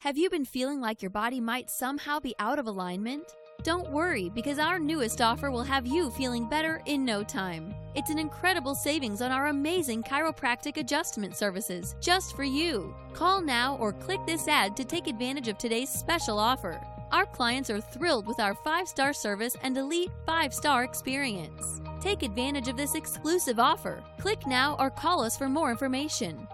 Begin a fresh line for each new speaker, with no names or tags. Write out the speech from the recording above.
Have you been feeling like your body might somehow be out of alignment? Don't worry, because our newest offer will have you feeling better in no time. It's an incredible savings on our amazing chiropractic adjustment services just for you. Call now or click this ad to take advantage of today's special offer. Our clients are thrilled with our 5-star service and elite 5-star experience. Take advantage of this exclusive offer. Click now or call us for more information.